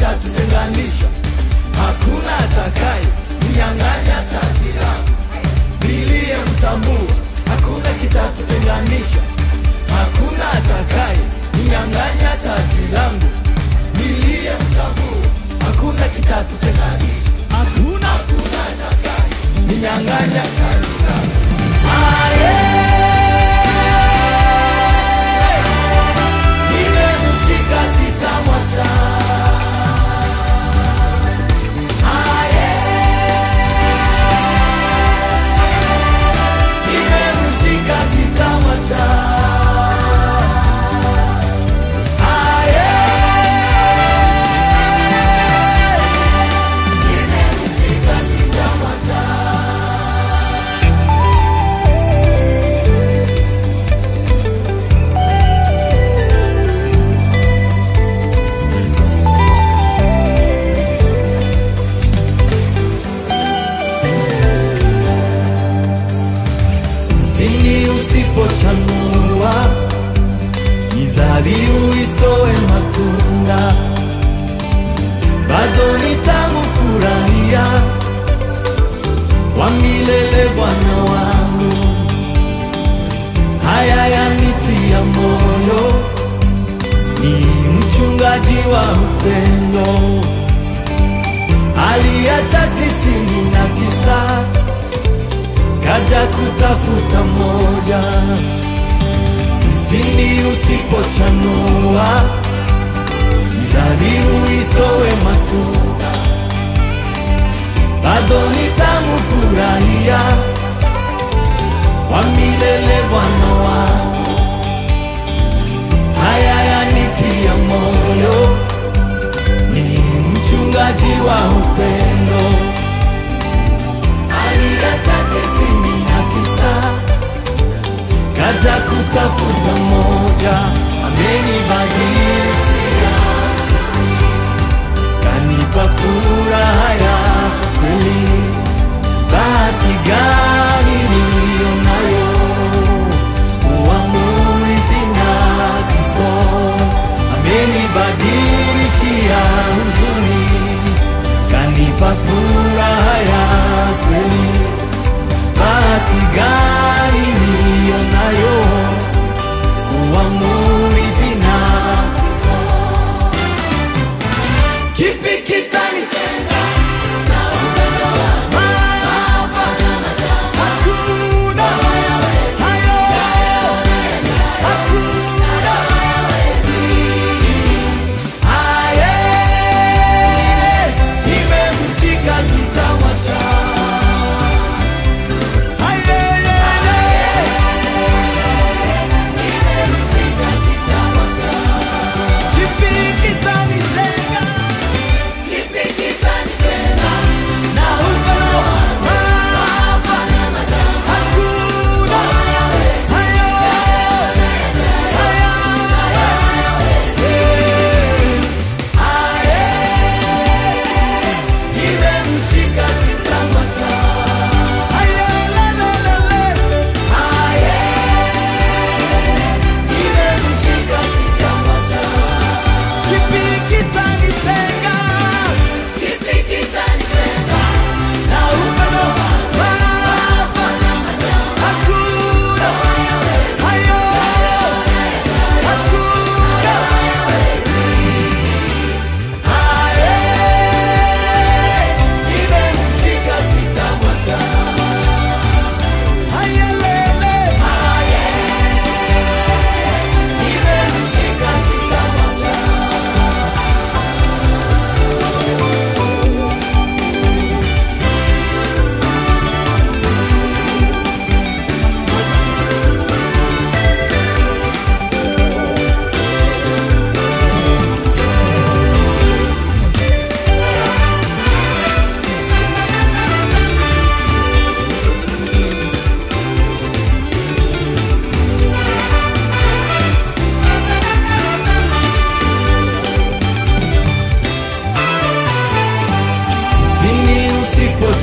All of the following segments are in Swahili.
kitatutenganisha, hakuna atakaye ninyang'anya taji langu. Niliyemtambua, hakuna kitatutenganisha, hakuna atakaye ninyang'anya taji langu. Niliyemtambua, hakuna kitatutenganisha, hakuna atakaye ninyang'anya taji langu. Nimemshika sitamwacha. Nimemshika sitamwacha. Nimemshika sitamwacha. Mtini usipochanua, mizabibu isitoe matunda, bado nitamfurahia wa milele Bwana wangu. Haya yanitia moyo, ni mchungaji wa upendo, aliacha 99 kaja kutafuta moja. Mtini usipochanua, mizabibu isitoe matunda, bado nitamfurahia wa milele Bwana wangu. Haya yanitia moyo, ni mchungaji wa upendo, aliacha 99 kaja kutafuta moja. Amenibadilishia, kanipa furaha ya kweli. Bahati gani niliyo nayo, kuwa mrithi na Kristo. Amenibadilishia huzuni, kanipa furaha ya kweli. Bahati gani niliyo nayo, kuwa mrithi na Kristo. Kipi kitanitenga na upendo wako? Hakuna, hakuna. Nimemshika sitamwacha.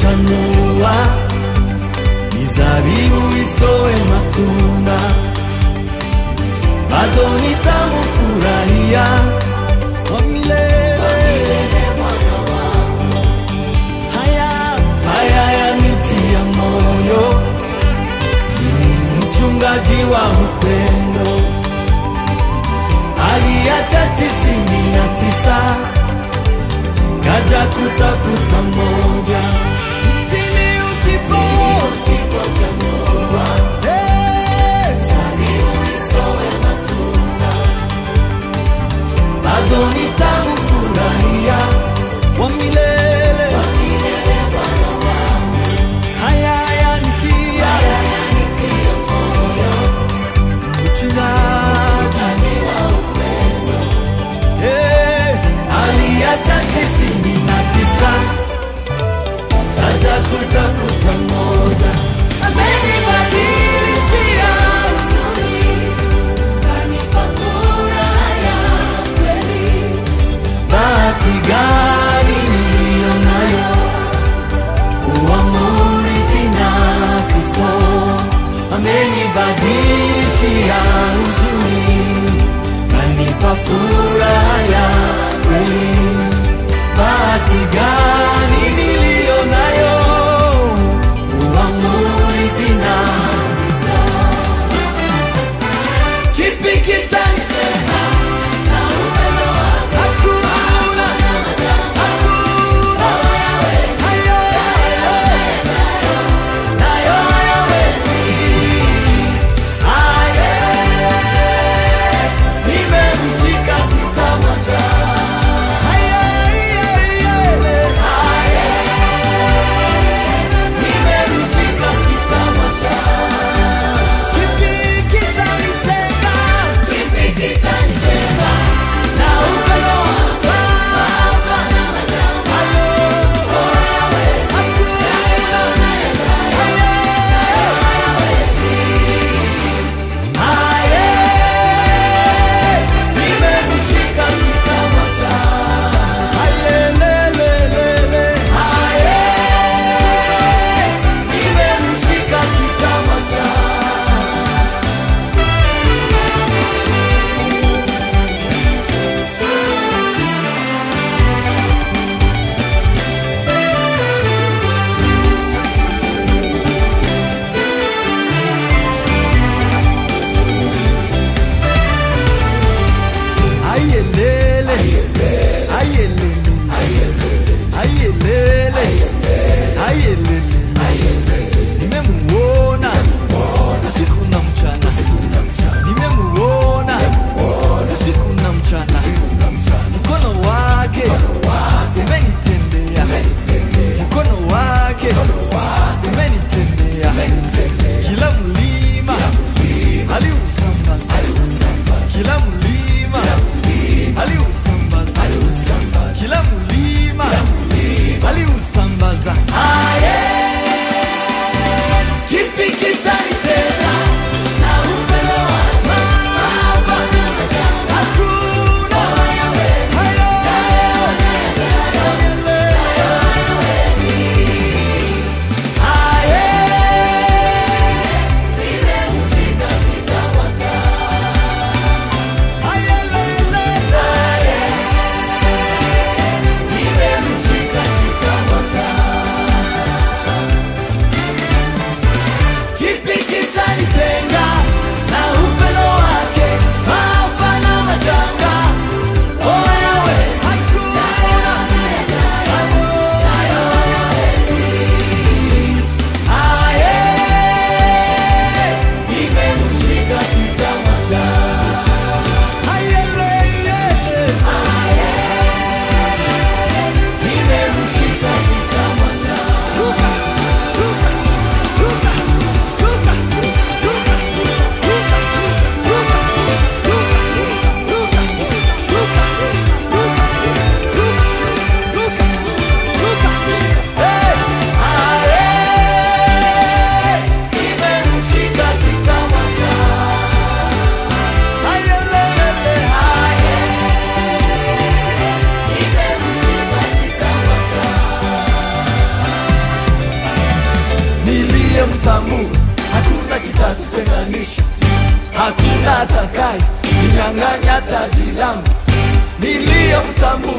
chanua, mizabibu isitoe matunda, bado nitamfurahia kwa milele. kaniachia huzuni, kanipa furaha ya kweli. Bahati gani niliyo nayo, kuwa murithi na Kristo. Kipi kitanitenga na upendo wako? Hakuna, hakuna, hayo nayo hayawezi. Nimemshika sitamwacha. Nimemshika sitamwacha. Kipi kitanitenga? Kipi kitanitenga na upendo wako? Nimemshika sitamwacha. Nimemshika sitamwacha. Ayelele, ayelele, ayelele, ayelele. Nimemuona usiku na mchana, nimemuona usiku na mchana. Mkono wake umenitendea, mkono wake umenitendea. Kila mlima aliusambaza, kila mlima aliusambaza, kila mlima aliusambaza. Kipi kitanitenga na upendo wako? Hakuna, nimemshika sitamwacha. Nimemshika sitamwacha. Kipi kitanitenga na upendo wake? Maafa na majanga, oh yawe, hakuna nimemshika sitamwacha. Nimemshika sitamwacha. Nimemshika sitamwacha. Nimemshika sitamwacha. Niliye mtamu, hakuna kitatutenganisha, hakuna atakaye ninyang'anya taji langu. Niliye mtamu,